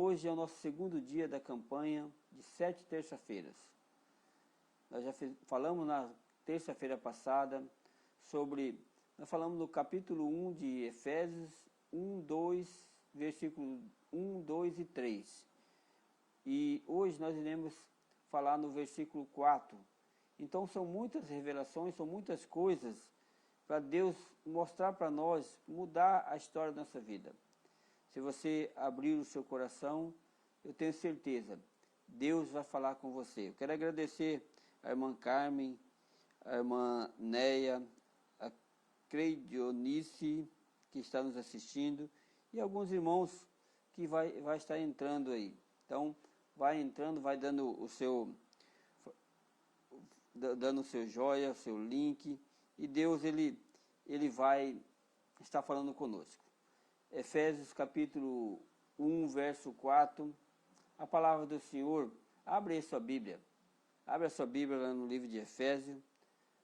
hoje é o nosso segundo dia da campanha de 7 terça-feiras. Nós já falamos na terça-feira passada nós falamos no capítulo 1 de Efésios 1, 2, versículos 1, 2 e 3. E hoje nós iremos falar no versículo 4. Então são muitas revelações, são muitas coisas para Deus mostrar para nós, mudar a história da nossa vida. Se você abrir o seu coração, eu tenho certeza, Deus vai falar com você. Eu quero agradecer a irmã Carmen, a irmã Neia, a Creidionice, que está nos assistindo, e alguns irmãos que vai estar entrando aí. Então, vai entrando, vai dando o seu joia, o seu link, e Deus ele vai estar falando conosco. Efésios capítulo 1, verso 4, a palavra do Senhor, abre aí sua Bíblia. Abre a sua Bíblia lá no livro de Efésios,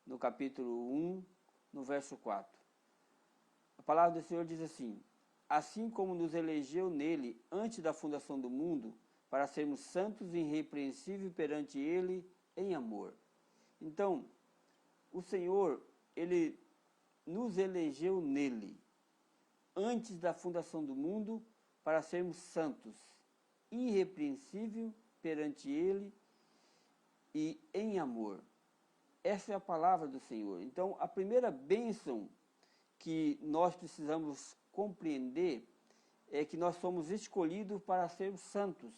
no capítulo 1, no verso 4. A palavra do Senhor diz assim: assim como nos elegeu nele antes da fundação do mundo, para sermos santos e irrepreensíveis perante ele em amor. Então, o Senhor, ele nos elegeu nele, antes da fundação do mundo, para sermos santos, irrepreensíveis perante ele e em amor. Essa é a palavra do Senhor. Então, a primeira bênção que nós precisamos compreender é que nós somos escolhidos para sermos santos.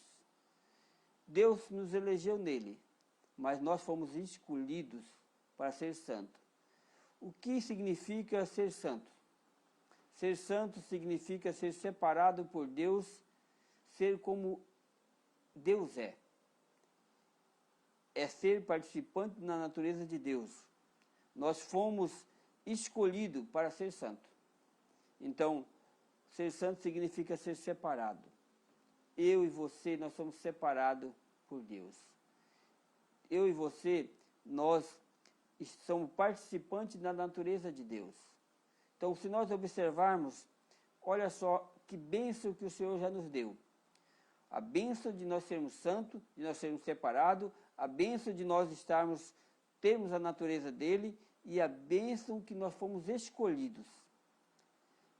Deus nos elegeu nele, mas nós fomos escolhidos para ser santos. O que significa ser santo? Ser santo significa ser separado por Deus, ser como Deus é. É ser participante na natureza de Deus. Nós fomos escolhidos para ser santo. Então, ser santo significa ser separado. Eu e você, nós somos separados por Deus. Eu e você, nós somos participantes da natureza de Deus. Então, se nós observarmos, olha só que bênção que o Senhor já nos deu. A bênção de nós sermos santos, de nós sermos separados, a bênção de nós termos a natureza dele e a bênção que nós fomos escolhidos.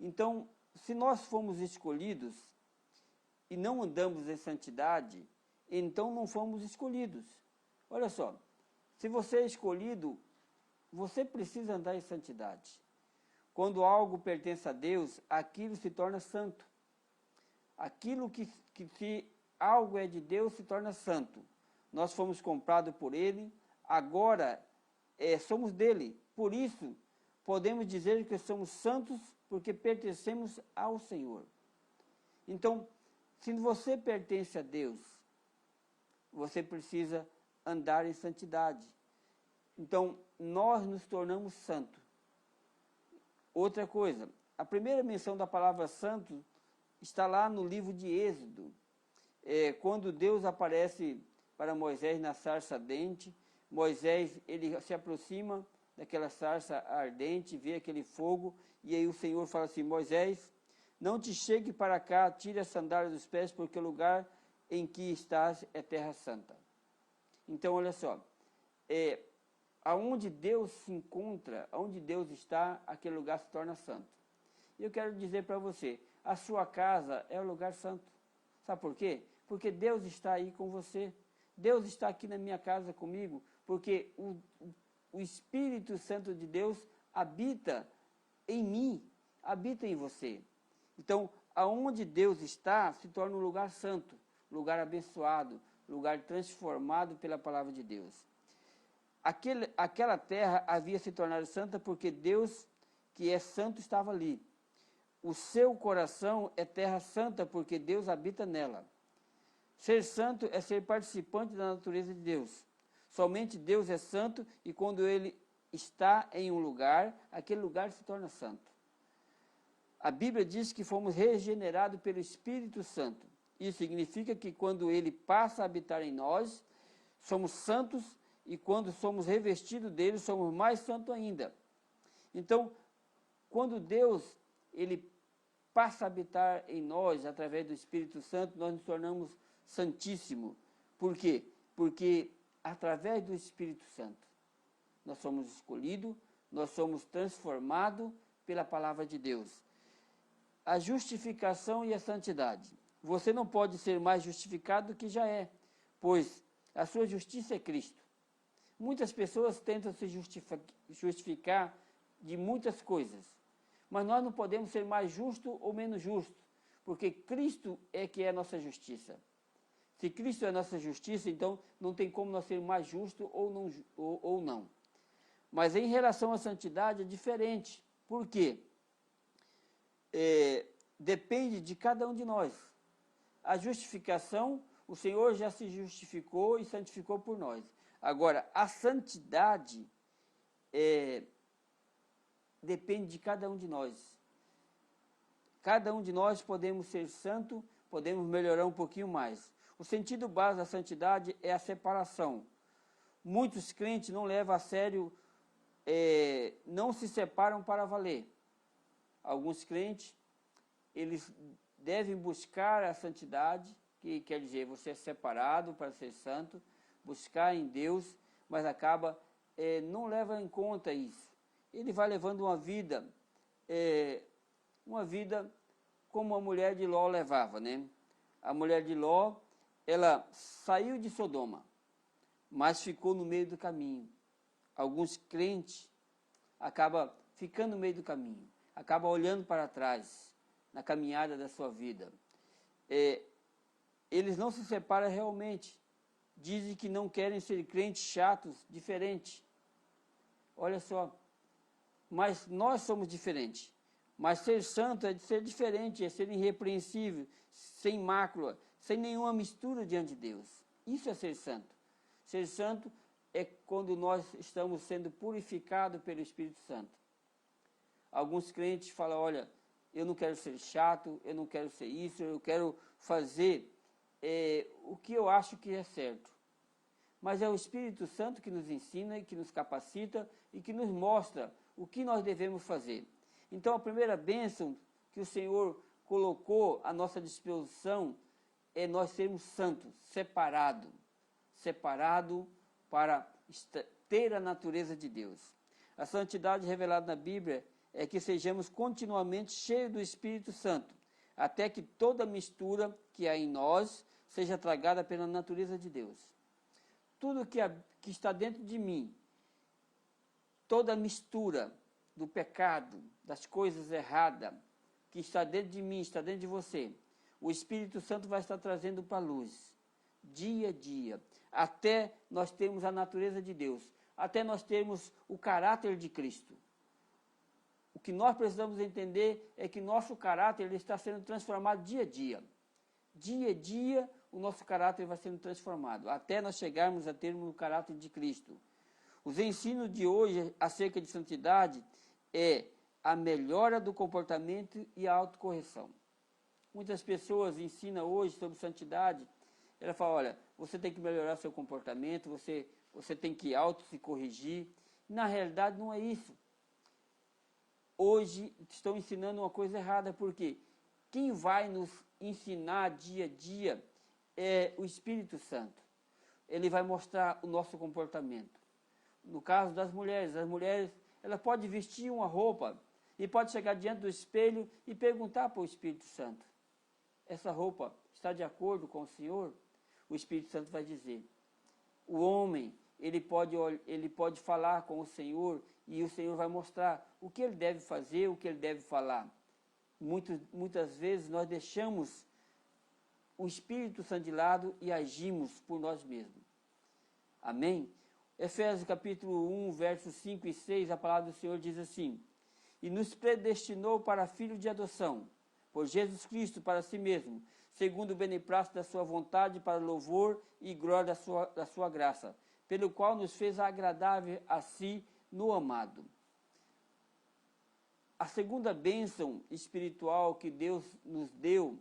Então, se nós fomos escolhidos e não andamos em santidade, então não fomos escolhidos. Olha só, se você é escolhido, você precisa andar em santidade. Quando algo pertence a Deus, aquilo se torna santo. Aquilo que se algo é de Deus se torna santo. Nós fomos comprados por Ele, agora somos dele. Por isso, podemos dizer que somos santos porque pertencemos ao Senhor. Então, se você pertence a Deus, você precisa andar em santidade. Então, nós nos tornamos santos. Outra coisa, a primeira menção da palavra santo está lá no livro de Êxodo. Quando Deus aparece para Moisés na sarça ardente, Moisés ele se aproxima daquela sarça ardente, vê aquele fogo, e aí o Senhor fala assim: Moisés, não te chegue para cá, tire a sandália dos pés, porque o lugar em que estás é terra santa. Então, olha só, aonde Deus se encontra, aonde Deus está, aquele lugar se torna santo. E eu quero dizer para você, a sua casa é o lugar santo. Sabe por quê? Porque Deus está aí com você. Deus está aqui na minha casa comigo, porque o Espírito Santo de Deus habita em mim, habita em você. Então, aonde Deus está, se torna um lugar santo, lugar abençoado, lugar transformado pela palavra de Deus. Aquela terra havia se tornado santa porque Deus, que é santo, estava ali. O seu coração é terra santa porque Deus habita nela. Ser santo é ser participante da natureza de Deus. Somente Deus é santo e quando Ele está em um lugar, aquele lugar se torna santo. A Bíblia diz que fomos regenerados pelo Espírito Santo. Isso significa que quando Ele passa a habitar em nós, somos santos e quando somos revestidos dele, somos mais santos ainda. Então, quando Deus ele passa a habitar em nós, através do Espírito Santo, nós nos tornamos santíssimos. Por quê? Porque através do Espírito Santo, nós somos escolhidos, nós somos transformados pela palavra de Deus. A justificação e a santidade. Você não pode ser mais justificado do que já é, pois a sua justiça é Cristo. Muitas pessoas tentam se justificar de muitas coisas, mas nós não podemos ser mais justos ou menos justos, porque Cristo é que é a nossa justiça. Se Cristo é a nossa justiça, então não tem como nós ser mais justos ou não. Mas em relação à santidade é diferente. Por quê? Depende de cada um de nós. A justificação, o Senhor já se justificou e santificou por nós. Agora, a santidade depende de cada um de nós. Cada um de nós podemos ser santo, podemos melhorar um pouquinho mais. O sentido base da santidade é a separação. Muitos crentes não levam a sério, não se separam para valer. Alguns crentes, eles devem buscar a santidade, que quer dizer, você é separado para ser santo, buscar em Deus, mas acaba, não leva em conta isso. Ele vai levando uma vida como a mulher de Ló levava, né? A mulher de Ló, ela saiu de Sodoma, mas ficou no meio do caminho. Alguns crentes acabam ficando no meio do caminho, acabam olhando para trás, na caminhada da sua vida. Eles não se separam realmente. Dizem que não querem ser crentes chatos, diferentes. Olha só, mas nós somos diferentes. Mas ser santo é de ser diferente, é ser irrepreensível, sem mácula, sem nenhuma mistura diante de Deus. Isso é ser santo. Ser santo é quando nós estamos sendo purificados pelo Espírito Santo. Alguns crentes falam, olha, eu não quero ser chato, eu não quero ser isso, eu quero fazer o que eu acho que é certo. Mas é o Espírito Santo que nos ensina, e que nos capacita e que nos mostra o que nós devemos fazer. Então, a primeira bênção que o Senhor colocou à nossa disposição é nós sermos santos, separados para ter a natureza de Deus. A santidade revelada na Bíblia é que sejamos continuamente cheios do Espírito Santo, até que toda mistura que há em nós seja tragada pela natureza de Deus. Tudo que está dentro de mim, toda mistura do pecado, das coisas erradas, que está dentro de mim, está dentro de você, o Espírito Santo vai estar trazendo para a luz, dia a dia, até nós termos a natureza de Deus, até nós termos o caráter de Cristo. O que nós precisamos entender é que nosso caráter ele está sendo transformado dia a dia. Dia a dia, o nosso caráter vai sendo transformado, até nós chegarmos a termos o caráter de Cristo. Os ensinos de hoje acerca de santidade é a melhora do comportamento e a autocorreção. Muitas pessoas ensinam hoje sobre santidade, ela fala, olha, você tem que melhorar seu comportamento, você tem que se corrigir. Na realidade não é isso. Hoje estão ensinando uma coisa errada, porque quem vai nos ensinar dia a dia é o Espírito Santo. Ele vai mostrar o nosso comportamento. No caso das mulheres, ela pode vestir uma roupa e pode chegar diante do espelho e perguntar para o Espírito Santo, essa roupa está de acordo com o Senhor? O Espírito Santo vai dizer. O homem, ele pode falar com o Senhor e o Senhor vai mostrar o que ele deve fazer, o que ele deve falar. Muitas vezes nós deixamos o Espírito Santo de lado e agimos por nós mesmos. Amém? Efésios capítulo 1, versos 5 e 6, a palavra do Senhor diz assim, e nos predestinou para filhos de adoção, por Jesus Cristo para si mesmo, segundo o beneplácito da sua vontade, para louvor e glória da sua graça, pelo qual nos fez agradável a si no amado. A segunda bênção espiritual que Deus nos deu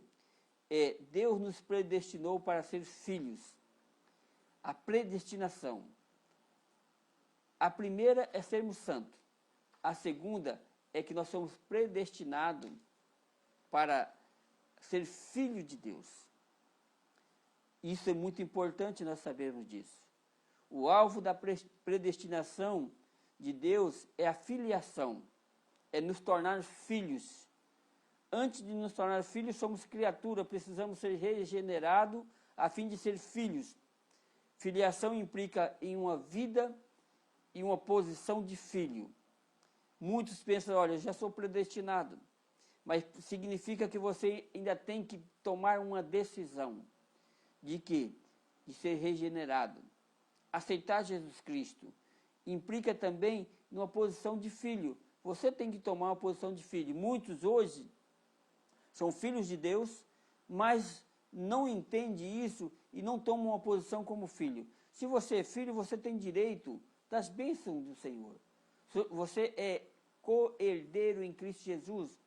é, Deus nos predestinou para ser filhos. A predestinação. A primeira é sermos santos. A segunda é que nós somos predestinados para ser filho de Deus. Isso é muito importante nós sabermos disso. O alvo da predestinação de Deus é a filiação, é nos tornar filhos. Antes de nos tornar filhos, somos criatura, precisamos ser regenerados a fim de ser filhos. Filiação implica em uma vida e uma posição de filho. Muitos pensam, olha, eu já sou predestinado, mas significa que você ainda tem que tomar uma decisão de quê? De ser regenerado. Aceitar Jesus Cristo implica também numa posição de filho. Você tem que tomar uma posição de filho. Muitos hoje são filhos de Deus, mas não entendem isso e não tomam uma posição como filho. Se você é filho, você tem direito das bênçãos do Senhor. Você é co-herdeiro em Cristo Jesus.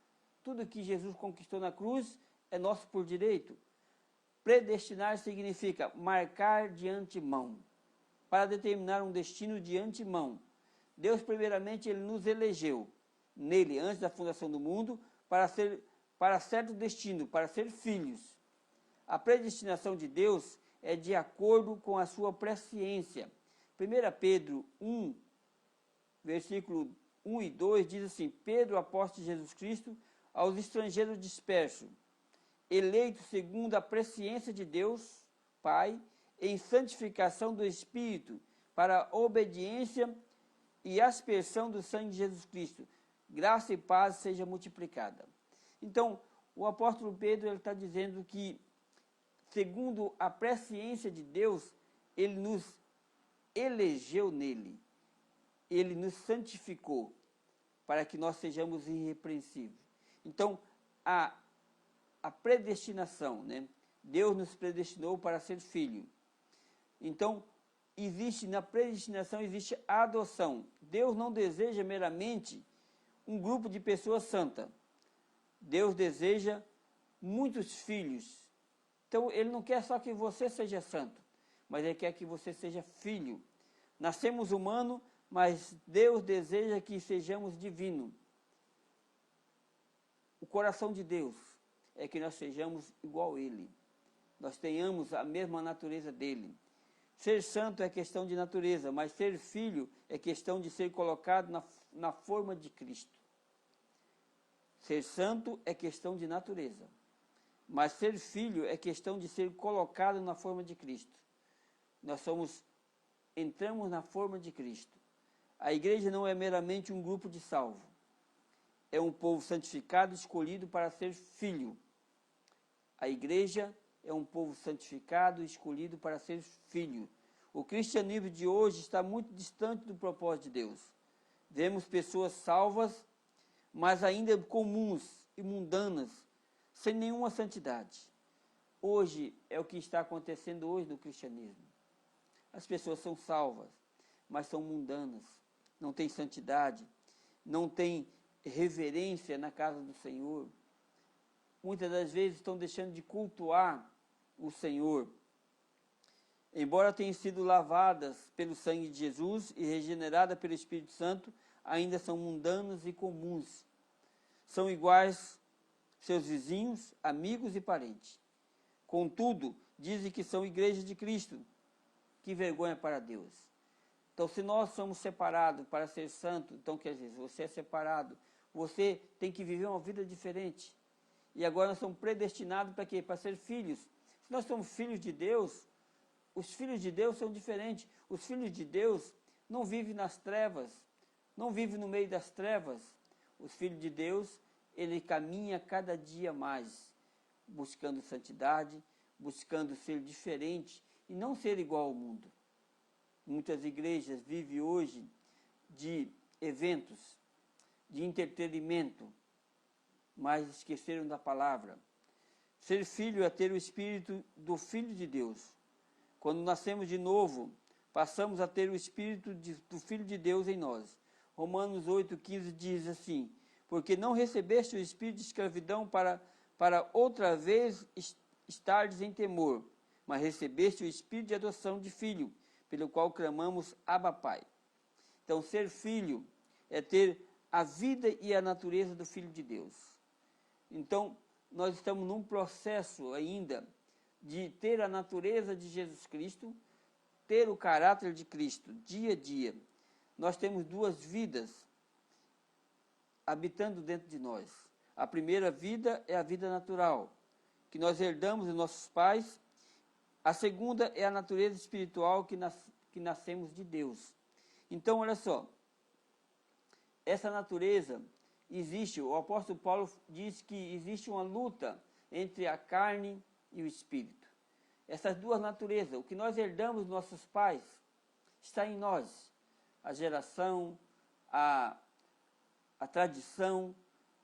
Tudo que Jesus conquistou na cruz é nosso por direito. Predestinar significa marcar de antemão, para determinar um destino de antemão. Deus, primeiramente, Ele nos elegeu nele, antes da fundação do mundo, para certo destino, para ser filhos. A predestinação de Deus é de acordo com a sua presciência. 1 Pedro 1, versículo 1 e 2, diz assim: Pedro, apóstolo de Jesus Cristo, aos estrangeiros dispersos, eleitos segundo a presciência de Deus, Pai, em santificação do Espírito, para a obediência e aspersão do sangue de Jesus Cristo, graça e paz seja multiplicada. Então, o apóstolo Pedro está dizendo que, segundo a presciência de Deus, Ele nos elegeu nele, Ele nos santificou, para que nós sejamos irrepreensíveis. Então, a predestinação, né? Deus nos predestinou para ser filho. Então, na predestinação existe a adoção. Deus não deseja meramente um grupo de pessoas santas. Deus deseja muitos filhos. Então, Ele não quer só que você seja santo, mas Ele quer que você seja filho. Nascemos humanos, mas Deus deseja que sejamos divinos. O coração de Deus é que nós sejamos igual a Ele. Nós tenhamos a mesma natureza dEle. Ser santo é questão de natureza, mas ser filho é questão de ser colocado na forma de Cristo. Ser santo é questão de natureza, mas ser filho é questão de ser colocado na forma de Cristo. Nós entramos na forma de Cristo. A igreja não é meramente um grupo de salvos. É um povo santificado, escolhido para ser filho. A igreja é um povo santificado, escolhido para ser filho. O cristianismo de hoje está muito distante do propósito de Deus. Vemos pessoas salvas, mas ainda comuns e mundanas, sem nenhuma santidade. Hoje é o que está acontecendo hoje no cristianismo. As pessoas são salvas, mas são mundanas, não têm santidade, não têm reverência na casa do Senhor. Muitas das vezes estão deixando de cultuar o Senhor. Embora tenham sido lavadas pelo sangue de Jesus e regeneradas pelo Espírito Santo, ainda são mundanos e comuns. São iguais seus vizinhos, amigos e parentes. Contudo, dizem que são igreja de Cristo. Que vergonha para Deus. Então, se nós somos separados para ser santo, então quer dizer, você é separado, você tem que viver uma vida diferente. E agora nós somos predestinados para quê? Para ser filhos. Se nós somos filhos de Deus, os filhos de Deus são diferentes. Os filhos de Deus não vivem nas trevas, não vivem no meio das trevas. Os filhos de Deus, ele caminha cada dia mais, buscando santidade, buscando ser diferente e não ser igual ao mundo. Muitas igrejas vivem hoje de eventos, de entretenimento, mas esqueceram da palavra. Ser filho é ter o espírito do Filho de Deus. Quando nascemos de novo, passamos a ter o espírito do Filho de Deus em nós. Romanos 8,15 diz assim: porque não recebeste o espírito de escravidão para outra vez estardes em temor, mas recebeste o espírito de adoção de filho, pelo qual clamamos Abba Pai. Então, ser filho é ter a vida e a natureza do Filho de Deus. Então, nós estamos num processo ainda de ter a natureza de Jesus Cristo, ter o caráter de Cristo, dia a dia. Nós temos duas vidas habitando dentro de nós. A primeira vida é a vida natural, que nós herdamos dos nossos pais. A segunda é a natureza espiritual que nascemos de Deus. Então, olha só, essa natureza existe, o apóstolo Paulo diz que existe uma luta entre a carne e o espírito. Essas duas naturezas, o que nós herdamos dos nossos pais, está em nós. A geração, a tradição,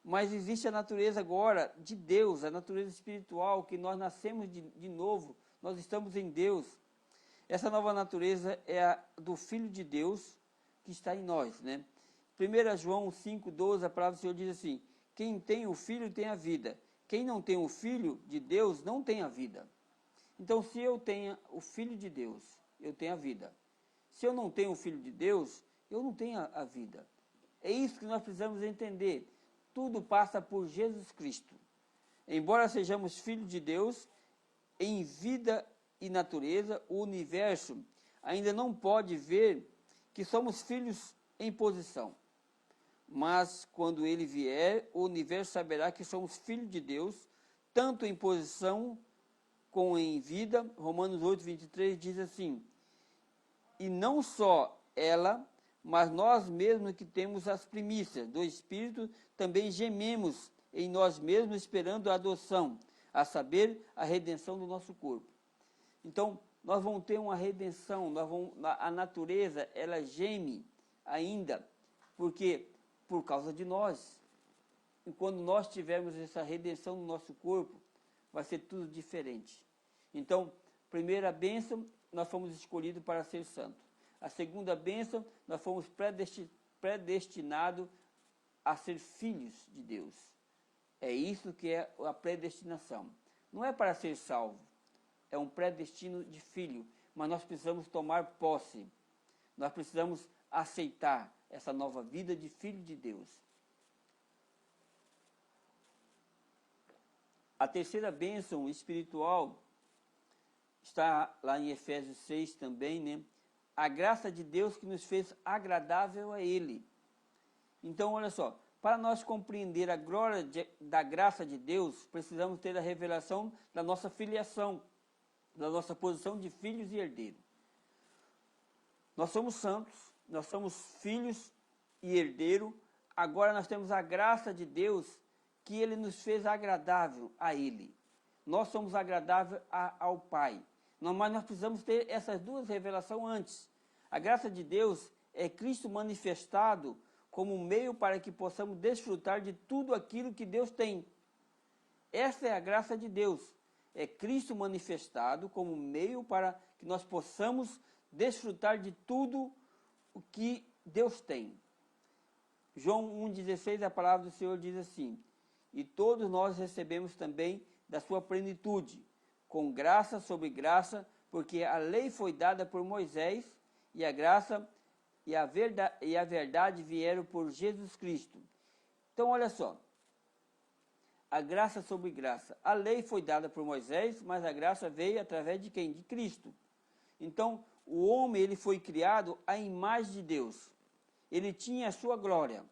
mas existe a natureza agora de Deus, a natureza espiritual, que nós nascemos de novo, nós estamos em Deus. Essa nova natureza é a do Filho de Deus que está em nós, né? 1 João 5,12, a palavra do Senhor diz assim: quem tem o Filho tem a vida, quem não tem o Filho de Deus não tem a vida. Então, se eu tenho o Filho de Deus, eu tenho a vida. Se eu não tenho o Filho de Deus, eu não tenho a vida. É isso que nós precisamos entender. Tudo passa por Jesus Cristo. Embora sejamos filhos de Deus, em vida e natureza, o universo ainda não pode ver que somos filhos em posição. Mas, quando ele vier, o universo saberá que somos filhos de Deus, tanto em posição como em vida. Romanos 8:23 diz assim: e não só ela, mas nós mesmos que temos as primícias do Espírito, também gememos em nós mesmos, esperando a adoção, a saber, a redenção do nosso corpo. Então, nós vamos ter uma redenção, a natureza, ela geme ainda, porque por causa de nós. E quando nós tivermos essa redenção no nosso corpo, vai ser tudo diferente. Então, primeira bênção, nós fomos escolhidos para ser santos. A segunda bênção, nós fomos predestinados a ser filhos de Deus. É isso que é a predestinação. Não é para ser salvo, é um predestino de filho, mas nós precisamos tomar posse. Nós precisamos aceitar essa nova vida de filho de Deus. A terceira bênção espiritual está lá em Efésios 6 também, né? A graça de Deus que nos fez agradável a Ele. Então, olha só, para nós compreender a glória da graça de Deus, precisamos ter a revelação da nossa filiação, da nossa posição de filhos e herdeiros. Nós somos santos, nós somos filhos e herdeiros. Agora nós temos a graça de Deus que Ele nos fez agradável a Ele. Nós somos agradáveis ao Pai. Mas nós precisamos ter essas duas revelações antes. A graça de Deus é Cristo manifestado como um meio para que possamos desfrutar de tudo aquilo que Deus tem. Essa é a graça de Deus. É Cristo manifestado como um meio para que nós possamos desfrutar de tudo o que Deus tem. João 1,16, a palavra do Senhor diz assim: e todos nós recebemos também da sua plenitude, com graça sobre graça, porque a lei foi dada por Moisés, e a graça e a verdade vieram por Jesus Cristo. Então, olha só, a graça sobre graça. A lei foi dada por Moisés, mas a graça veio através de quem? De Cristo. Então, o homem ele foi criado à imagem de Deus. Ele tinha a sua glória.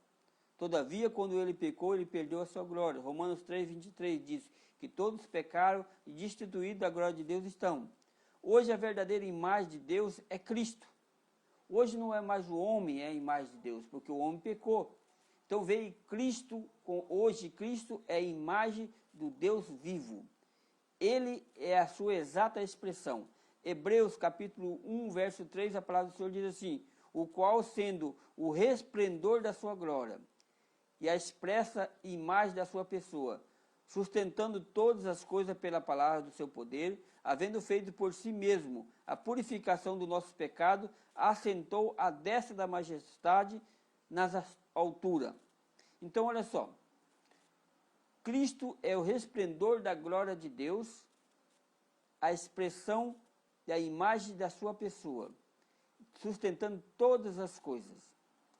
Todavia, quando ele pecou, ele perdeu a sua glória. Romanos 3:23 diz que todos pecaram e destituídos da glória de Deus estão. Hoje a verdadeira imagem de Deus é Cristo. Hoje não é mais o homem, é a imagem de Deus, porque o homem pecou. Então veio Cristo, hoje Cristo é a imagem do Deus vivo. Ele é a sua exata expressão. Hebreus capítulo 1, verso 3, a palavra do Senhor diz assim: o qual sendo o resplendor da sua glória e a expressa imagem da sua pessoa, sustentando todas as coisas pela palavra do seu poder, havendo feito por si mesmo a purificação do nosso pecado, assentou à destra da majestade nas alturas. Então, olha só, Cristo é o resplendor da glória de Deus, a expressão da imagem da sua pessoa, sustentando todas as coisas,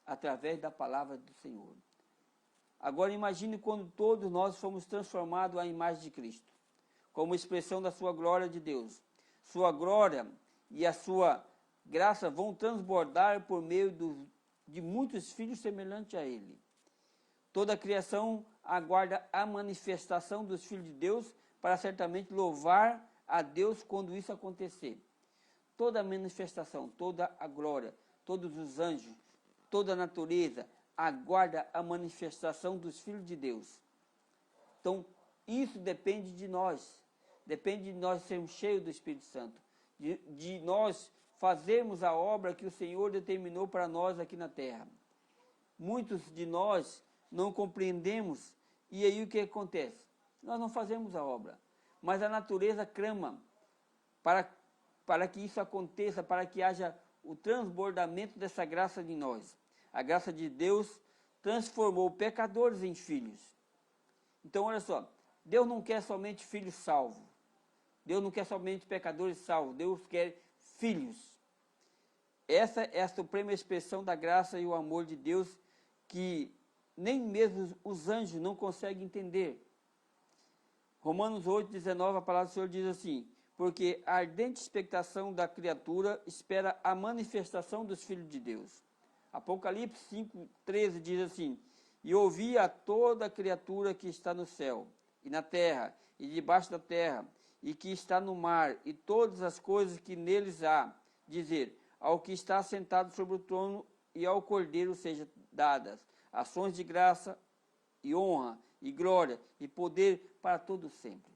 através da palavra do Senhor. Agora imagine quando todos nós fomos transformados à imagem de Cristo, como expressão da sua glória de Deus. Sua glória e a sua graça vão transbordar por meio de muitos filhos semelhantes a Ele. Toda a criação aguarda a manifestação dos filhos de Deus para certamente louvar a Deus quando isso acontecer. Toda a manifestação, toda a glória, todos os anjos, toda a natureza aguarda a manifestação dos filhos de Deus. Então, isso depende de nós. Depende de nós sermos cheios do Espírito Santo. De nós fazermos a obra que o Senhor determinou para nós aqui na terra. Muitos de nós não compreendemos, e aí o que acontece? Nós não fazemos a obra, mas a natureza clama para que isso aconteça, para que haja o transbordamento dessa graça de nós. A graça de Deus transformou pecadores em filhos. Então, olha só, Deus não quer somente filhos salvos. Deus não quer somente pecadores salvos. Deus quer filhos. Essa é a suprema expressão da graça e o amor de Deus que nem mesmo os anjos não conseguem entender. Romanos 8,19, a palavra do Senhor diz assim: porque a ardente expectação da criatura espera a manifestação dos filhos de Deus. Apocalipse 5,13 diz assim: e ouvi a toda criatura que está no céu, e na terra, e debaixo da terra, e que está no mar, e todas as coisas que neles há, dizer, ao que está sentado sobre o trono e ao Cordeiro sejam dadas ações de graça e honra e glória e poder para todo sempre.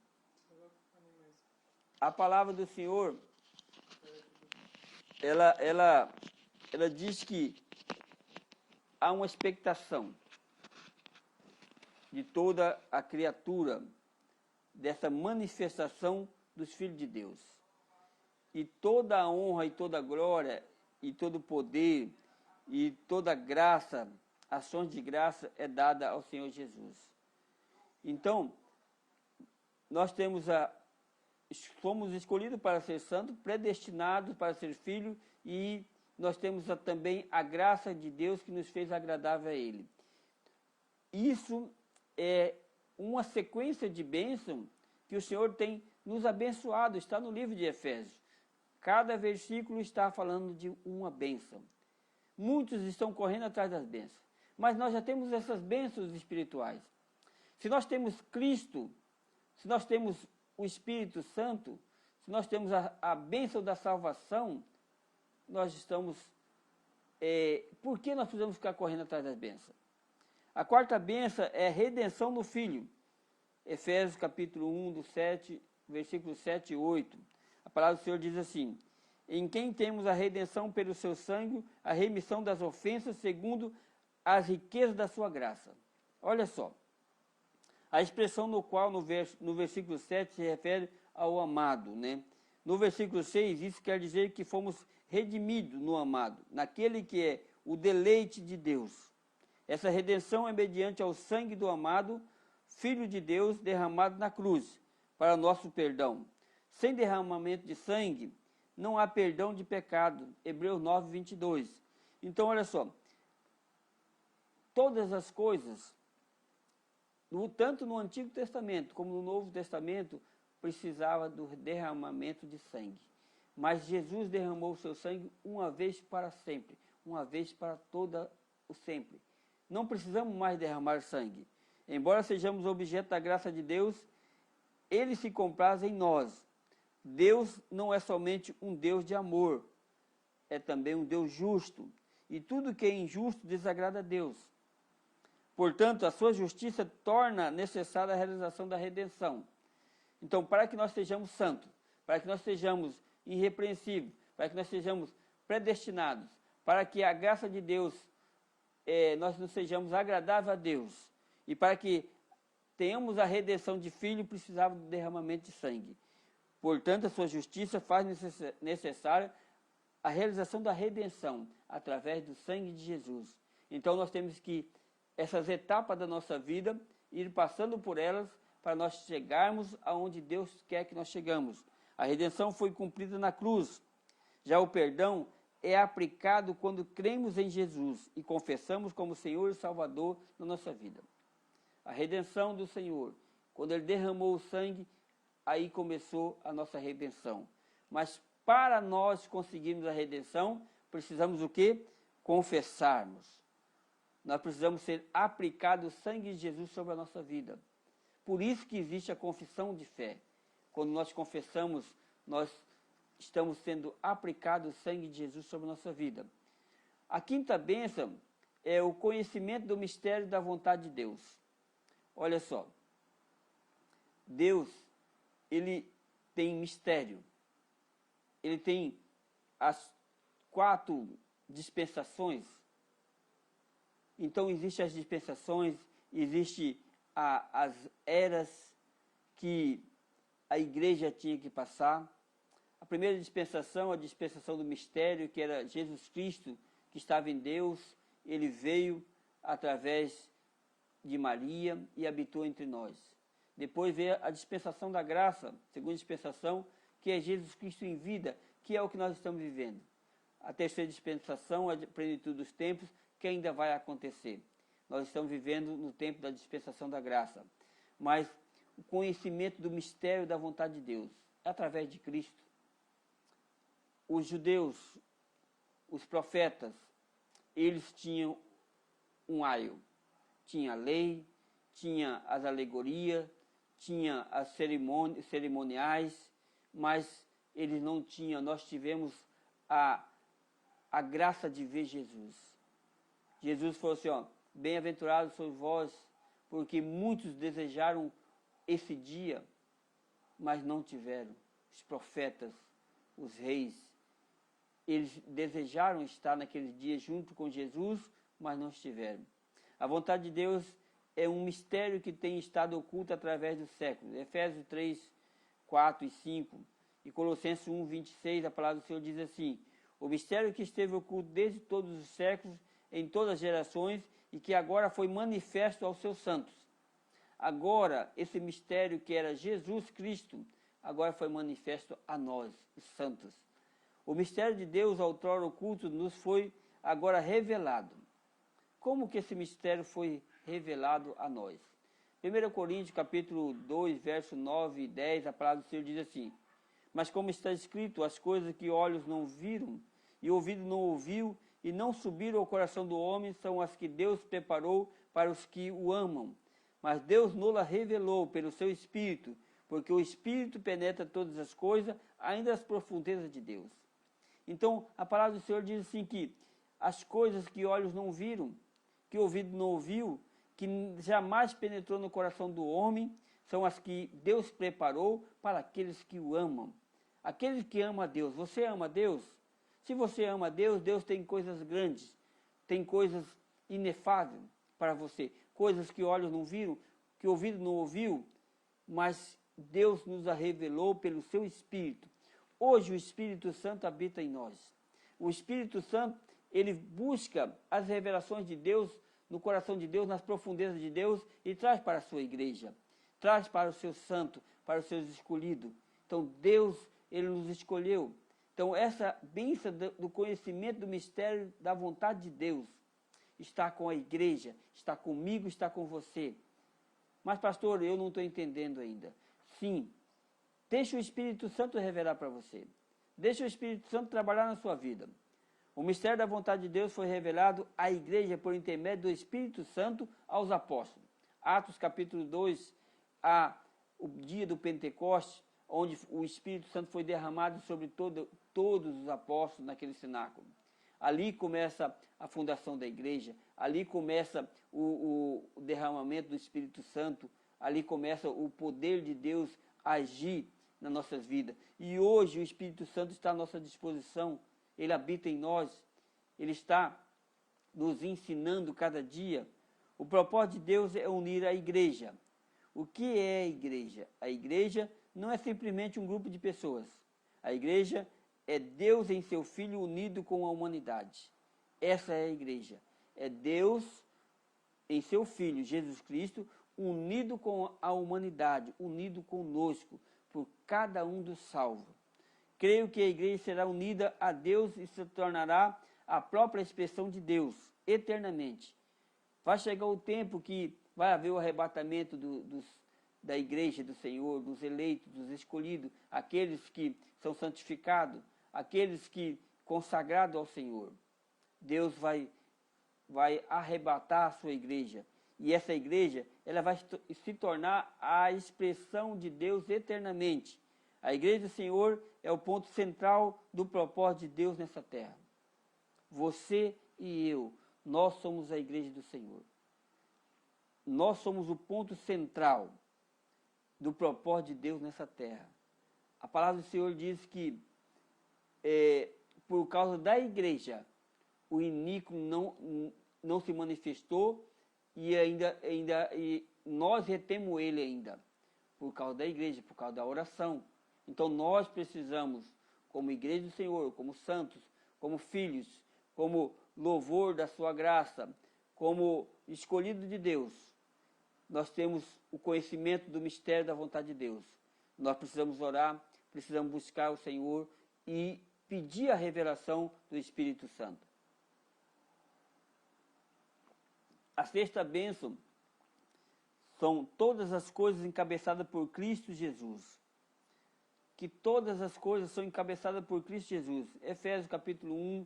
A palavra do Senhor, ela diz que há uma expectação de toda a criatura dessa manifestação dos filhos de Deus. E toda a honra e toda a glória e todo o poder e toda a graça, ações de graça é dada ao Senhor Jesus. Então, nós somos escolhidos para ser santos, predestinados para ser filhos, e nós temos também a graça de Deus que nos fez agradável a Ele. Isso é uma sequência de bênçãos que o Senhor tem nos abençoado, está no livro de Efésios. Cada versículo está falando de uma bênção. Muitos estão correndo atrás das bênçãos, mas nós já temos essas bênçãos espirituais. Se nós temos Cristo, se nós temos o Espírito Santo, se nós temos a bênção da salvação, nós estamos... por que nós precisamos ficar correndo atrás das bênçãos? A quarta bênção é redenção no Filho. Efésios capítulo 1, do 7, versículos 7 e 8. A palavra do Senhor diz assim: em quem temos a redenção pelo seu sangue, a remissão das ofensas, segundo as riquezas da sua graça. Olha só, a expressão no qual no versículo 7 se refere ao amado, né? No versículo 6, isso quer dizer que fomos redimidos no amado, naquele que é o deleite de Deus. Essa redenção é mediante ao sangue do amado, Filho de Deus, derramado na cruz, para nosso perdão. Sem derramamento de sangue, não há perdão de pecado. Hebreus 9, 22. Então, olha só, todas as coisas, tanto no Antigo Testamento como no Novo Testamento, precisava do derramamento de sangue. Mas Jesus derramou o seu sangue uma vez para sempre, uma vez para toda o sempre. Não precisamos mais derramar sangue. Embora sejamos objeto da graça de Deus, Ele se compraz em nós. Deus não é somente um Deus de amor, é também um Deus justo. E tudo que é injusto desagrada a Deus. Portanto, a sua justiça torna necessária a realização da redenção. Então, para que nós sejamos santos, para que nós sejamos irrepreensíveis, para que nós sejamos predestinados, para que a graça de Deus, nós não sejamos agradáveis a Deus, e para que tenhamos a redenção de filho, precisava do derramamento de sangue. Portanto, a sua justiça faz necessária a realização da redenção através do sangue de Jesus. Então, nós temos que, essas etapas da nossa vida, ir passando por elas para nós chegarmos aonde Deus quer que nós chegamos. A redenção foi cumprida na cruz. Já o perdão é aplicado quando cremos em Jesus e confessamos como Senhor e Salvador na nossa vida. a redenção do Senhor. Quando Ele derramou o sangue, aí começou a nossa redenção. Mas para nós conseguirmos a redenção, precisamos o quê? Confessarmos. Nós precisamos ser aplicado o sangue de Jesus sobre a nossa vida. Por isso que existe a confissão de fé. Quando nós confessamos, nós estamos sendo aplicado o sangue de Jesus sobre a nossa vida. A quinta bênção é o conhecimento do mistério da vontade de Deus. Olha só, Deus, Ele tem mistério. Ele tem as 4 dispensações. Então, existem as dispensações, existem as eras que a igreja tinha que passar. A primeira dispensação, a dispensação do mistério, que era Jesus Cristo, que estava em Deus. Ele veio através de Maria e habitou entre nós. Depois veio a dispensação da graça, segunda dispensação, que é Jesus Cristo em vida, que é o que nós estamos vivendo. A terceira dispensação, a plenitude dos tempos, que ainda vai acontecer. Nós estamos vivendo no tempo da dispensação da graça. Mas o conhecimento do mistério da vontade de Deus é através de Cristo. Os judeus, os profetas, eles tinham um aio. Tinha a lei, tinha as alegorias, tinha as cerimoniais, mas eles não tinham. Nós tivemos a graça de ver Jesus. Jesus falou assim, ó, bem-aventurados sois vós, porque muitos desejaram esse dia, mas não tiveram. Os profetas, os reis, eles desejaram estar naquele dia junto com Jesus, mas não estiveram. A vontade de Deus é um mistério que tem estado oculto através dos séculos. Efésios 3, 4 e 5 e Colossenses 1, 26, a palavra do Senhor diz assim, o mistério que esteve oculto desde todos os séculos, em todas as gerações, e que agora foi manifesto aos seus santos. Agora, esse mistério que era Jesus Cristo, agora foi manifesto a nós, os santos. O mistério de Deus, outrora oculto, nos foi agora revelado. Como que esse mistério foi revelado a nós? 1 Coríntios, capítulo 2, verso 9 e 10, a palavra do Senhor diz assim, mas como está escrito, as coisas que olhos não viram, e ouvido não ouviu, e não subiram ao coração do homem, são as que Deus preparou para os que o amam. Mas Deus não-la revelou pelo seu Espírito, porque o Espírito penetra todas as coisas, ainda as profundezas de Deus. Então, a palavra do Senhor diz assim que as coisas que olhos não viram, que ouvido não ouviu, que jamais penetrou no coração do homem, são as que Deus preparou para aqueles que o amam. Aqueles que amam a Deus. Você ama a Deus? Se você ama a Deus, Deus tem coisas grandes, tem coisas inefáveis para você, coisas que olhos não viram, que ouvido não ouviu, mas Deus nos a revelou pelo seu Espírito. Hoje o Espírito Santo habita em nós. O Espírito Santo, ele busca as revelações de Deus, no coração de Deus, nas profundezas de Deus, e traz para a sua igreja, traz para o seu santo, para os seus escolhidos. Então Deus, ele nos escolheu. Então, essa bênção do conhecimento do mistério da vontade de Deus está com a igreja, está comigo, está com você. Mas, pastor, eu não estou entendendo ainda. Sim, deixa o Espírito Santo revelar para você. Deixa o Espírito Santo trabalhar na sua vida. O mistério da vontade de Deus foi revelado à igreja por intermédio do Espírito Santo aos apóstolos. Atos capítulo 2, o dia do Pentecostes, onde o Espírito Santo foi derramado sobre todos os apóstolos naquele cenáculo. Ali começa a fundação da igreja, ali começa o derramamento do Espírito Santo, ali começa o poder de Deus a agir nas nossas vidas. E hoje o Espírito Santo está à nossa disposição, ele habita em nós, ele está nos ensinando cada dia. O propósito de Deus é unir a igreja. O que é a igreja? A igreja não é simplesmente um grupo de pessoas. A igreja é Deus em seu Filho unido com a humanidade. Essa é a igreja. É Deus em seu Filho, Jesus Cristo, unido com a humanidade, unido conosco, por cada um dos salvos. Creio que a igreja será unida a Deus e se tornará a própria expressão de Deus, eternamente. Vai chegar o tempo que vai haver o arrebatamento da igreja do Senhor, dos eleitos, dos escolhidos, aqueles que são santificados, aqueles que consagrados ao Senhor. Deus vai arrebatar a sua igreja. E essa igreja, ela vai se tornar a expressão de Deus eternamente. A igreja do Senhor é o ponto central do propósito de Deus nessa terra. Você e eu, nós somos a igreja do Senhor. Nós somos o ponto central do propósito de Deus nessa terra. A palavra do Senhor diz que por causa da igreja, o iníquo não se manifestou e nós retemos ele ainda, por causa da igreja, por causa da oração. Então nós precisamos, como igreja do Senhor, como santos, como filhos, como louvor da sua graça, como escolhido de Deus, nós temos o conhecimento do mistério da vontade de Deus. Nós precisamos orar, precisamos buscar o Senhor e pedir a revelação do Espírito Santo. A sexta bênção são todas as coisas encabeçadas por Cristo Jesus. Que todas as coisas são encabeçadas por Cristo Jesus. Efésios capítulo 1,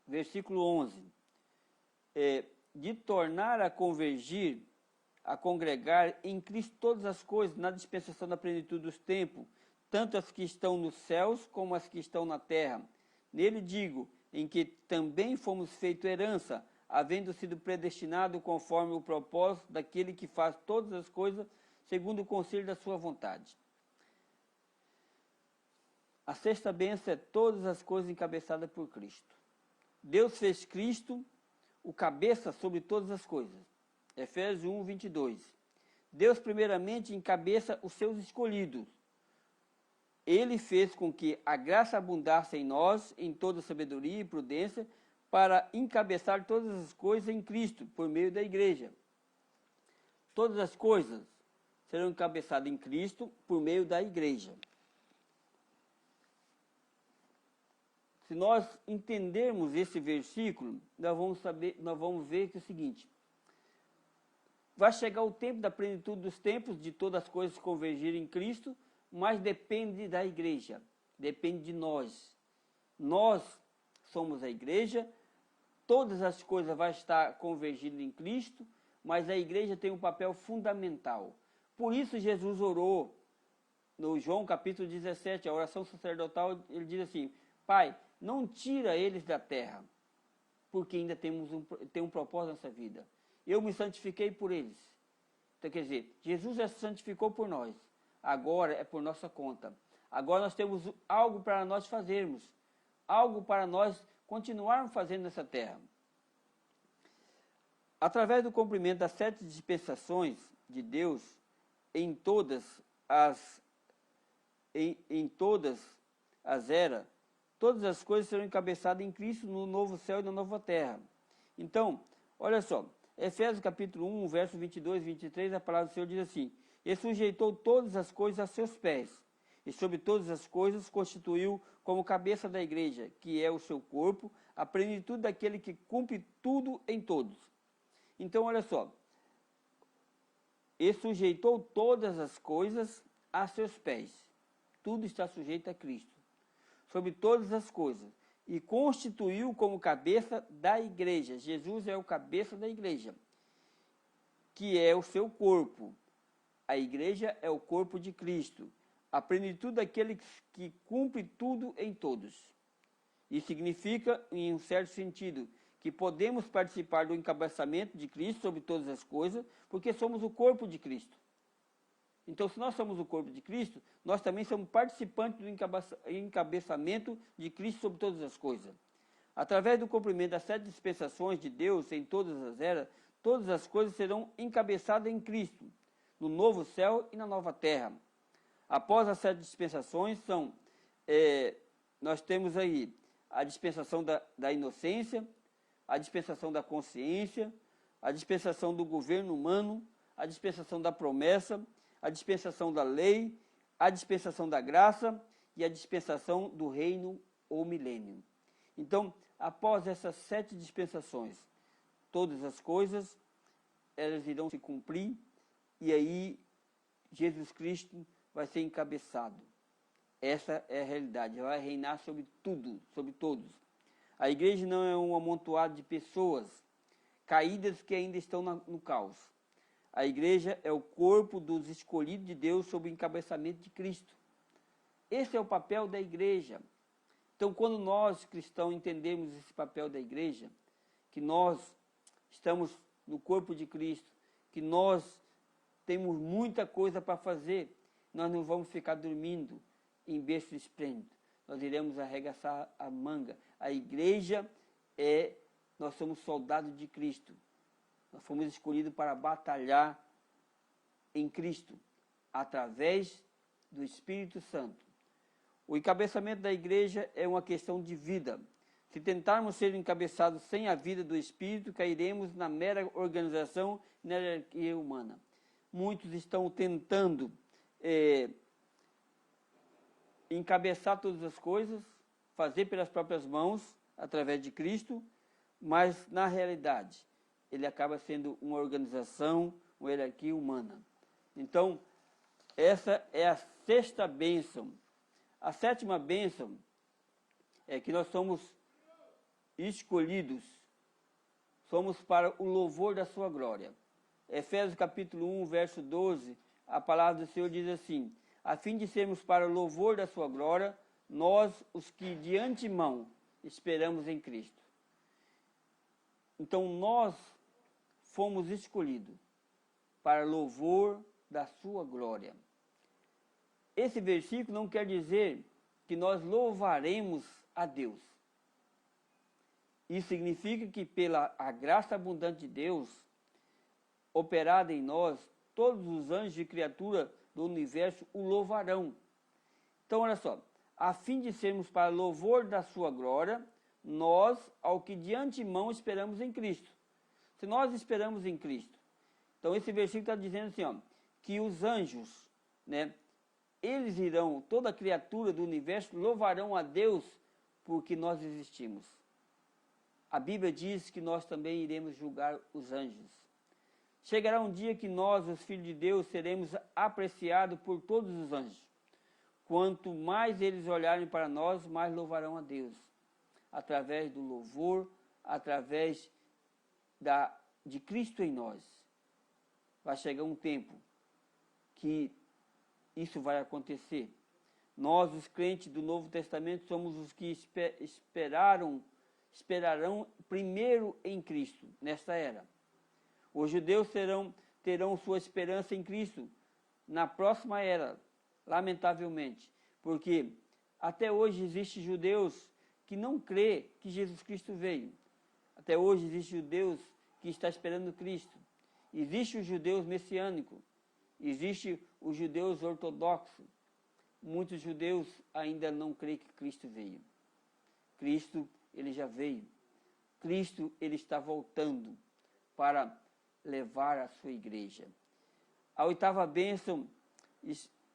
versículo 11. De tornar a convergir, a congregar em Cristo todas as coisas, na dispensação da plenitude dos tempos, tanto as que estão nos céus como as que estão na terra. Nele digo, em que também fomos feito herança, havendo sido predestinado conforme o propósito daquele que faz todas as coisas segundo o conselho da sua vontade. A sexta bênção é todas as coisas encabeçadas por Cristo. Deus fez Cristo o cabeça sobre todas as coisas. Efésios 1, 22. Deus primeiramente encabeça os seus escolhidos. Ele fez com que a graça abundasse em nós, em toda sabedoria e prudência, para encabeçar todas as coisas em Cristo, por meio da igreja. Todas as coisas serão encabeçadas em Cristo, por meio da igreja. Se nós entendermos esse versículo, nós vamos ver que é o seguinte: vai chegar o tempo da plenitude dos tempos, de todas as coisas convergirem em Cristo, mas depende da igreja, depende de nós. Nós somos a igreja, todas as coisas vão estar convergindo em Cristo, mas a igreja tem um papel fundamental. Por isso Jesus orou, no João capítulo 17, a oração sacerdotal, ele diz assim: Pai, não tira eles da terra, porque ainda tem um propósito nessa vida. Eu me santifiquei por eles. Então, quer dizer, Jesus já se santificou por nós. Agora é por nossa conta. Agora nós temos algo para nós fazermos. Algo para nós continuarmos fazendo nessa terra. Através do cumprimento das 7 dispensações de Deus, em todas as eras, todas as coisas serão encabeçadas em Cristo no novo céu e na nova terra. Então, olha só, Efésios capítulo 1, verso 22 e 23, a palavra do Senhor diz assim: E sujeitou todas as coisas a seus pés, e sobre todas as coisas constituiu como cabeça da igreja, que é o seu corpo, a plenitude daquele que cumpre tudo em todos. Então, olha só, e sujeitou todas as coisas a seus pés. Tudo está sujeito a Cristo. Sobre todas as coisas, e constituiu como cabeça da igreja. Jesus é o cabeça da igreja, que é o seu corpo. A igreja é o corpo de Cristo, a plenitude daquele que cumpre tudo em todos. Isso significa, em um certo sentido, que podemos participar do encabeçamento de Cristo sobre todas as coisas, porque somos o corpo de Cristo. Então, se nós somos o corpo de Cristo, nós também somos participantes do encabeçamento de Cristo sobre todas as coisas. Através do cumprimento das 7 dispensações de Deus em todas as eras, todas as coisas serão encabeçadas em Cristo, no novo céu e na nova terra. Após as 7 dispensações, nós temos aí a dispensação da inocência, a dispensação da consciência, a dispensação do governo humano, a dispensação da promessa, a dispensação da lei, a dispensação da graça e a dispensação do reino ou milênio. Então, após essas 7 dispensações, todas as coisas elas irão se cumprir, e aí Jesus Cristo vai ser encabeçado. Essa é a realidade, vai reinar sobre tudo, sobre todos. A igreja não é um amontoado de pessoas caídas que ainda estão no caos. A igreja é o corpo dos escolhidos de Deus sob o encabeçamento de Cristo. Esse é o papel da igreja. Então, quando nós cristãos entendemos esse papel da igreja, que nós estamos no corpo de Cristo, que nós temos muita coisa para fazer, nós não vamos ficar dormindo em berço esplêndido. Nós iremos arregaçar a manga. A igreja nós somos soldados de Cristo. Nós fomos escolhidos para batalhar em Cristo, através do Espírito Santo. O encabeçamento da igreja é uma questão de vida. Se tentarmos ser encabeçados sem a vida do Espírito, cairemos na mera organização e na hierarquia humana. Muitos estão tentando encabeçar todas as coisas, fazer pelas próprias mãos, através de Cristo, mas na realidade, ele acaba sendo uma organização, uma hierarquia humana. Então, essa é a sexta bênção. A sétima bênção é que nós somos escolhidos, somos para o louvor da sua glória. Efésios capítulo 1, verso 12, a palavra do Senhor diz assim: a fim de sermos para o louvor da sua glória, nós, os que de antemão esperamos em Cristo. Então, nós fomos escolhidos para louvor da sua glória. Esse versículo não quer dizer que nós louvaremos a Deus. Isso significa que pela a graça abundante de Deus, operada em nós, todos os anjos e criaturas do universo o louvarão. Então, olha só, a fim de sermos para louvor da sua glória, nós, ao que de antemão esperamos em Cristo. Se nós esperamos em Cristo, então esse versículo está dizendo assim, ó, que os anjos, né, eles irão, toda criatura do universo louvarão a Deus porque nós existimos. A Bíblia diz que nós também iremos julgar os anjos. Chegará um dia que nós, os filhos de Deus, seremos apreciados por todos os anjos. Quanto mais eles olharem para nós, mais louvarão a Deus. Através do louvor, através de Cristo em nós. Vai chegar um tempo que isso vai acontecer. Nós, os crentes do Novo Testamento, somos os que esperarão primeiro em Cristo, nesta era. Os judeus terão sua esperança em Cristo na próxima era, lamentavelmente, porque até hoje existem judeus que não crê que Jesus Cristo veio. Até hoje existem judeus que estão esperando Cristo. Existem os judeus messiânicos, existem os judeus ortodoxos. Muitos judeus ainda não creem que Cristo veio. Cristo, ele já veio. Cristo, ele está voltando para levar a sua igreja. A oitava bênção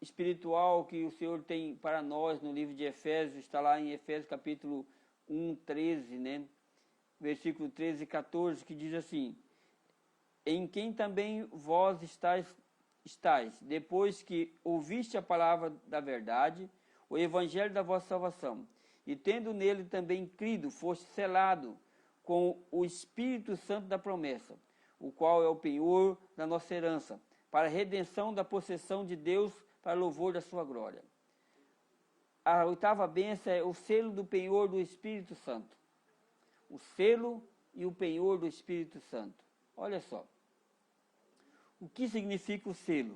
espiritual que o Senhor tem para nós no livro de Efésios, está lá em Efésios capítulo 1, 13, né? Versículo 13 e 14, que diz assim: em quem também vós estáis, depois que ouviste a palavra da verdade, o evangelho da vossa salvação, e tendo nele também crido, foste selado com o Espírito Santo da promessa, o qual é o penhor da nossa herança, para a redenção da possessão de Deus, para louvor da sua glória. A oitava bênção é o selo do penhor do Espírito Santo. O selo e o penhor do Espírito Santo. Olha só. O que significa o selo?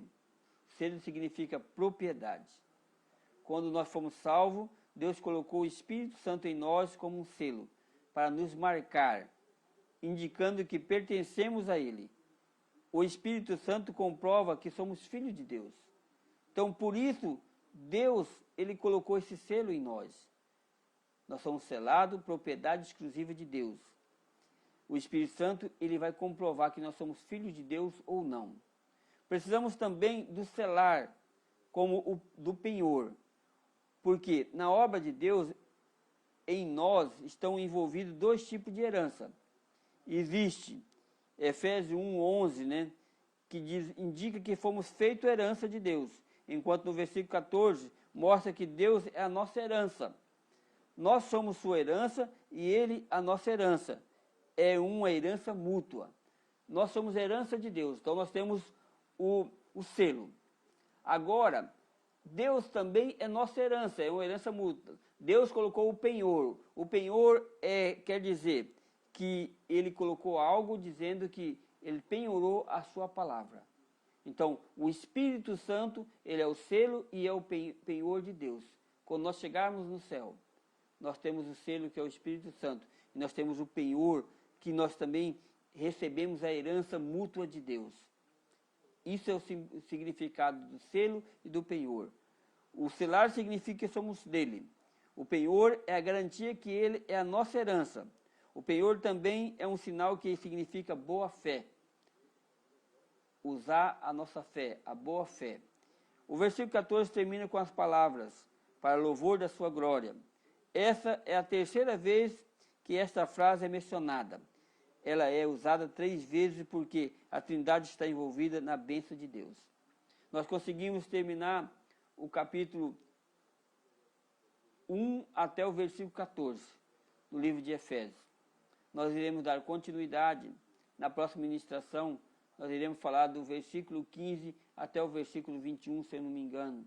O selo significa propriedade. Quando nós fomos salvos, Deus colocou o Espírito Santo em nós como um selo, para nos marcar, indicando que pertencemos a Ele. O Espírito Santo comprova que somos filhos de Deus. Então, por isso, Deus, ele colocou esse selo em nós. Nós somos selados, propriedade exclusiva de Deus. O Espírito Santo, ele vai comprovar que nós somos filhos de Deus ou não. Precisamos também do selar, como do penhor. Porque na obra de Deus, em nós, estão envolvidos dois tipos de herança. Existe Efésios 1:11, né, que indica que fomos feitos herança de Deus, enquanto no versículo 14 mostra que Deus é a nossa herança. Nós somos sua herança e ele a nossa herança. É uma herança mútua. Nós somos herança de Deus, então nós temos o selo. Agora, Deus também é nossa herança, é uma herança mútua. Deus colocou o penhor. O penhor quer dizer que ele colocou algo dizendo que ele penhorou a sua palavra. Então, o Espírito Santo, ele é o selo e é o penhor de Deus. Quando nós chegarmos no céu, nós temos o selo que é o Espírito Santo. E nós temos o penhor, que nós também recebemos a herança mútua de Deus. Isso é o significado do selo e do penhor. O selar significa que somos dele. O penhor é a garantia que ele é a nossa herança. O penhor também é um sinal que significa boa fé. Usar a nossa fé, a boa fé. O versículo 14 termina com as palavras, para louvor da sua glória. Essa é a terceira vez que esta frase é mencionada. Ela é usada 3 vezes porque a Trindade está envolvida na bênção de Deus. Nós conseguimos terminar o capítulo 1 até o versículo 14, do livro de Efésios. Nós iremos dar continuidade na próxima ministração. Nós iremos falar do versículo 15 até o versículo 21, se eu não me engano,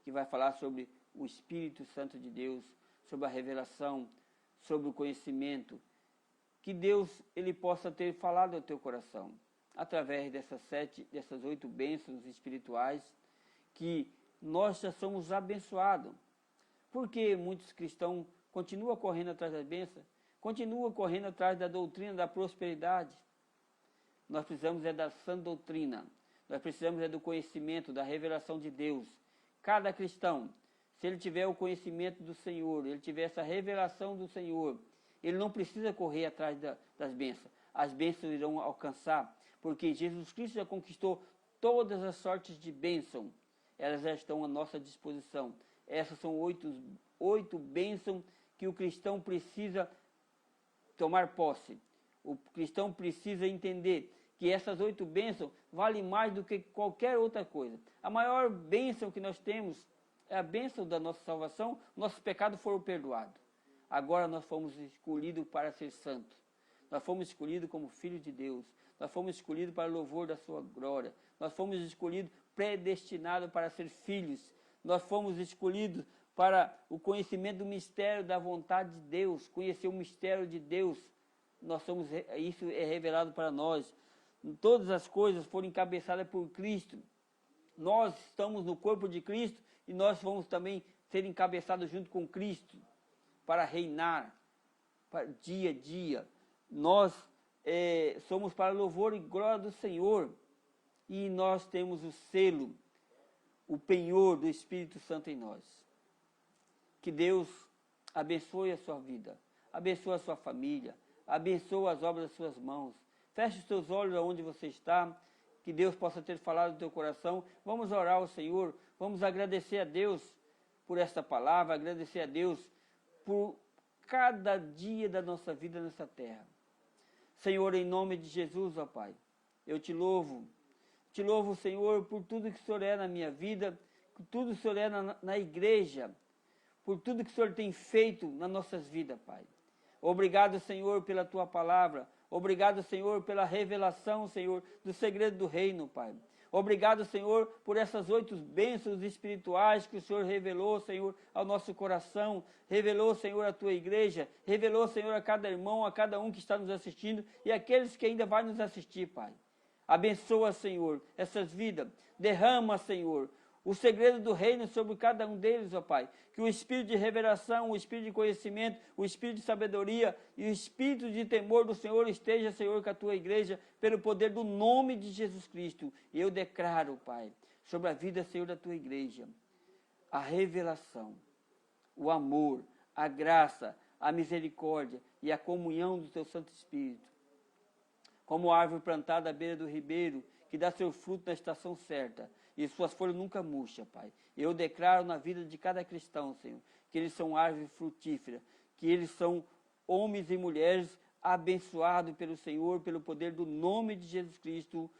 que vai falar sobre o Espírito Santo de Deus, sobre a revelação, sobre o conhecimento, que Deus ele possa ter falado ao teu coração, através dessas 8 bênçãos espirituais, que nós já somos abençoados. Porque muitos cristãos continuam correndo atrás das bênçãos, continuam correndo atrás da doutrina da prosperidade. Nós precisamos da sã doutrina, nós precisamos do conhecimento, da revelação de Deus. Cada cristão, se ele tiver o conhecimento do Senhor, ele tiver essa revelação do Senhor, ele não precisa correr atrás das bênçãos. As bênçãos irão alcançar, porque Jesus Cristo já conquistou todas as sortes de bênção. Elas já estão à nossa disposição. Essas são 8 bênçãos que o cristão precisa tomar posse. O cristão precisa entender que essas 8 bênçãos valem mais do que qualquer outra coisa. A maior bênção que nós temos é a bênção da nossa salvação. Nossos pecados foram perdoados. Agora nós fomos escolhidos para ser santos. Nós fomos escolhidos como filhos de Deus. Nós fomos escolhidos para o louvor da sua glória. Nós fomos escolhidos, predestinados para ser filhos. Nós fomos escolhidos para o conhecimento do mistério da vontade de Deus. Conhecer o mistério de Deus. Isso é revelado para nós. Todas as coisas foram encabeçadas por Cristo. Nós estamos no corpo de Cristo e nós vamos também ser encabeçados junto com Cristo para reinar dia a dia. Nós somos para louvor e glória do Senhor. E nós temos o selo, o penhor do Espírito Santo em nós. Que Deus abençoe a sua vida, abençoe a sua família, abençoe as obras das suas mãos. Feche os teus olhos aonde você está, que Deus possa ter falado no teu coração. Vamos orar ao Senhor, vamos agradecer a Deus por esta palavra, agradecer a Deus por cada dia da nossa vida nessa terra. Senhor, em nome de Jesus, ó Pai, eu te louvo, Senhor, por tudo que o Senhor é na minha vida, por tudo que o Senhor é na igreja, por tudo que o Senhor tem feito nas nossas vidas, Pai. Obrigado, Senhor, pela tua palavra. Obrigado, Senhor, pela revelação, Senhor, do segredo do reino, Pai. Obrigado, Senhor, por essas 8 bênçãos espirituais que o Senhor revelou, Senhor, ao nosso coração. Revelou, Senhor, à tua igreja. Revelou, Senhor, a cada irmão, a cada um que está nos assistindo e aqueles que ainda vão nos assistir, Pai. Abençoa, Senhor, essas vidas. Derrama, Senhor, o segredo do reino sobre cada um deles, ó Pai. Que o espírito de revelação, o espírito de conhecimento, o espírito de sabedoria e o espírito de temor do Senhor esteja, Senhor, com a tua igreja, pelo poder do nome de Jesus Cristo. E eu declaro, Pai, sobre a vida, Senhor, da tua igreja, a revelação, o amor, a graça, a misericórdia e a comunhão do teu Santo Espírito. Como a árvore plantada à beira do ribeiro, que dá seu fruto na estação certa, e suas folhas nunca murcham, Pai. Eu declaro na vida de cada cristão, Senhor, que eles são árvore frutífera, que eles são homens e mulheres abençoado pelo Senhor, pelo poder do nome de Jesus Cristo.